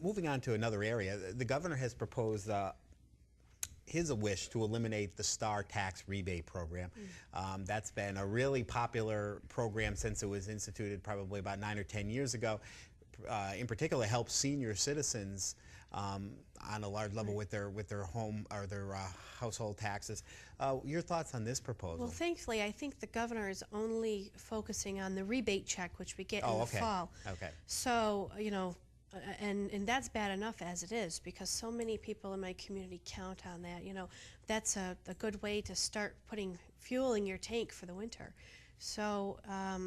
Moving on to another area, the governor has proposed his wish to eliminate the STAR tax rebate program. That's been a really popular program since it was instituted probably about 9 or 10 years ago. In particular, helps senior citizens on a large level with their home or their household taxes. Your thoughts on this proposal? Well, thankfully, I think the governor is only focusing on the rebate check, which we get in the fall. Okay. So, you know, and that's bad enough as it is, because so many people in my community count on that. You know, that's a good way to start putting fuel in your tank for the winter. So,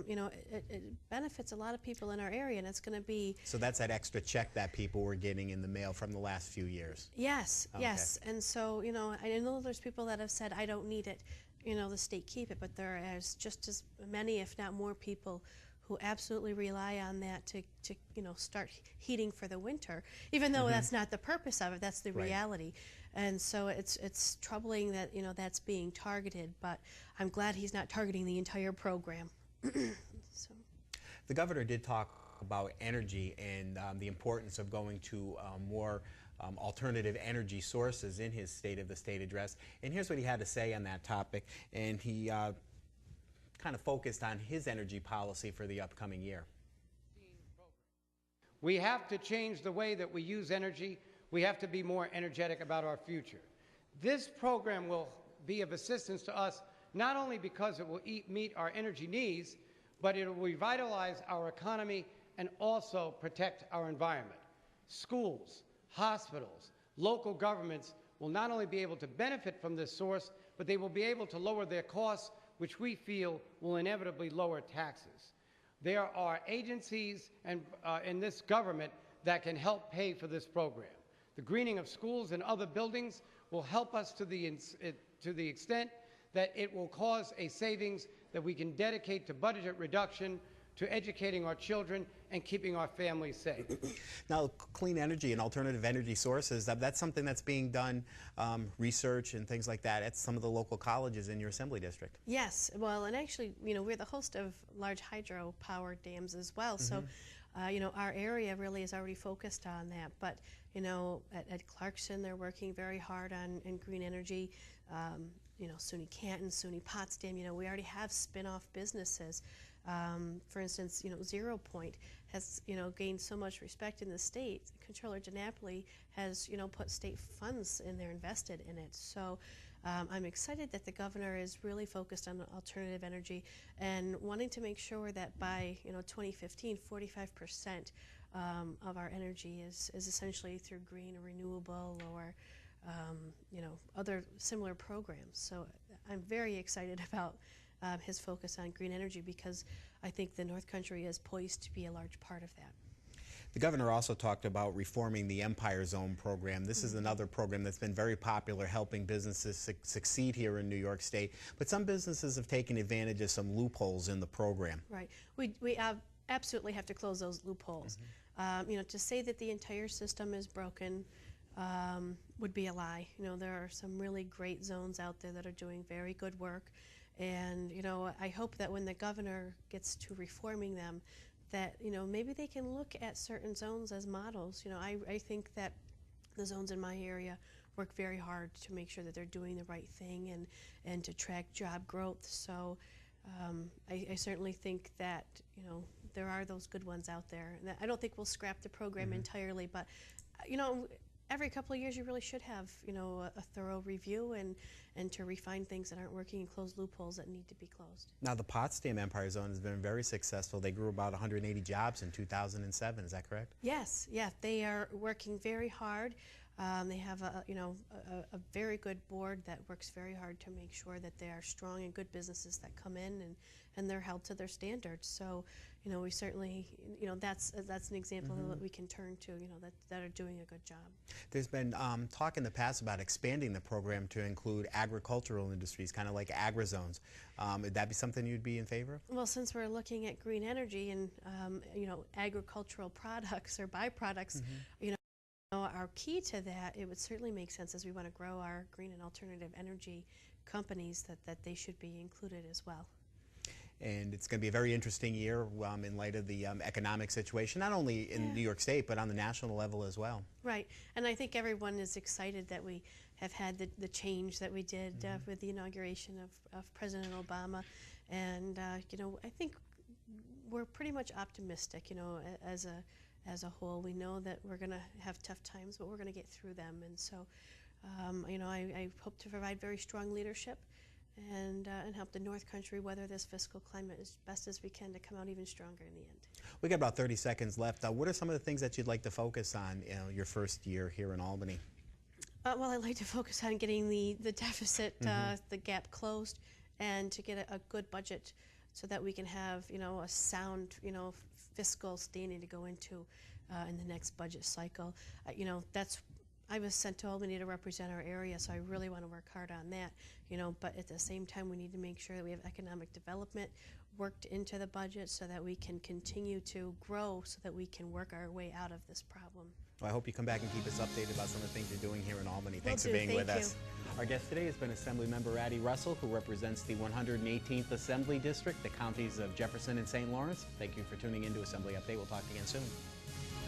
you know, it benefits a lot of people in our area, and it's going to be... So that's that extra check that people were getting in the mail from the last few years? Yes, okay. Yes. And so, you know, I know there's people that have said, I don't need it, you know, the state keep it, but there is just as many, if not more people who absolutely rely on that to you know, start heating for the winter, even though that's not the purpose of it, that's the reality. And so it's troubling that, you know, that's being targeted, but I'm glad he's not targeting the entire program. So. The governor did talk about energy and the importance of going to more alternative energy sources in his State of the State address. And here's what he had to say on that topic. And he kind of focused on his energy policy for the upcoming year. We have to change the way that we use energy. We have to be more energetic about our future. This program will be of assistance to us not only because it will meet our energy needs, but it will revitalize our economy and also protect our environment. Schools, hospitals, local governments will not only be able to benefit from this source, but they will be able to lower their costs, which we feel will inevitably lower taxes. There are agencies in this government that can help pay for this program. The greening of schools and other buildings will help us to the extent that it will cause a savings that we can dedicate to budget reduction, to educating our children, and keeping our families safe. Now, clean energy and alternative energy sources, that's something that's being done, research and things like that at some of the local colleges in your assembly district. Yes, well, and actually, you know, we're the host of large hydropower dams as well, so, you know, our area really is already focused on that. But, you know, at Clarkson, they're working very hard on green energy. You know, SUNY Canton, SUNY Potsdam, you know, we already have spin-off businesses. For instance, you know, Zero Point has, you know, gained so much respect in the state. Controller DiNapoli has, you know, put state funds in there, invested in it. So I'm excited that the governor is really focused on alternative energy and wanting to make sure that by, you know, 2015, 45% of our energy is essentially through green or renewable or you know, other similar programs. So I'm very excited about his focus on green energy, because I think the North Country is poised to be a large part of that. The governor also talked about reforming the Empire Zone program. This is another program that's been very popular, helping businesses succeed here in New York State. But some businesses have taken advantage of some loopholes in the program. Right. We absolutely have to close those loopholes. You know, to say that the entire system is broken would be a lie. You know, there are some really great zones out there that are doing very good work, and, you know, I hope that when the governor gets to reforming them, that, you know, maybe they can look at certain zones as models. You know, I think that the zones in my area work very hard to make sure that they're doing the right thing and to track job growth. So I certainly think that, you know, there are those good ones out there. And I don't think we'll scrap the program entirely, but, you know, every couple of years you really should have, you know, a thorough review and to refine things that aren't working and close loopholes that need to be closed. Now, the Potsdam Empire Zone has been very successful. They grew about 180 jobs in 2007. Is that correct? Yes, yeah, they are working very hard. They have a very good board that works very hard to make sure that they are strong and good businesses that come in and they're held to their standards. So, you know, we certainly, you know, that's an example that we can turn to, you know, that are doing a good job. There's been talk in the past about expanding the program to include agricultural industries, kind of like agri-zones. Would that be something you'd be in favor of? Well, since we're looking at green energy and, you know, agricultural products or byproducts, you know, our key to that, it would certainly make sense as we want to grow our green and alternative energy companies that they should be included as well. And it's going to be a very interesting year in light of the economic situation, not only in New York State, but on the national level as well. Right. And I think everyone is excited that we have had the change that we did with the inauguration of President Obama. And, you know, I think we're pretty much optimistic, you know, as a whole. We know that we're going to have tough times, but we're going to get through them. And so, you know, I hope to provide very strong leadership and help the North Country weather this fiscal climate as best as we can to come out even stronger in the end. We got about 30 seconds left. What are some of the things that you'd like to focus on, you know, your first year here in Albany? Well, I'd like to focus on getting the deficit, the gap closed, and to get a good budget so that we can have, you know, a sound, you know, fiscal standing to go into in the next budget cycle. You know, I was sent to Albany to represent our area, so I really want to work hard on that, you know, but at the same time we need to make sure that we have economic development worked into the budget so that we can continue to grow so that we can work our way out of this problem. Well, I hope you come back and keep us updated about some of the things you're doing here in Albany. Thanks for Will do. being with Thank us. Our guest today has been Assemblymember Addie Russell, who represents the 118th Assembly District, the counties of Jefferson and St. Lawrence. Thank you for tuning in to Assembly Update. We'll talk again soon.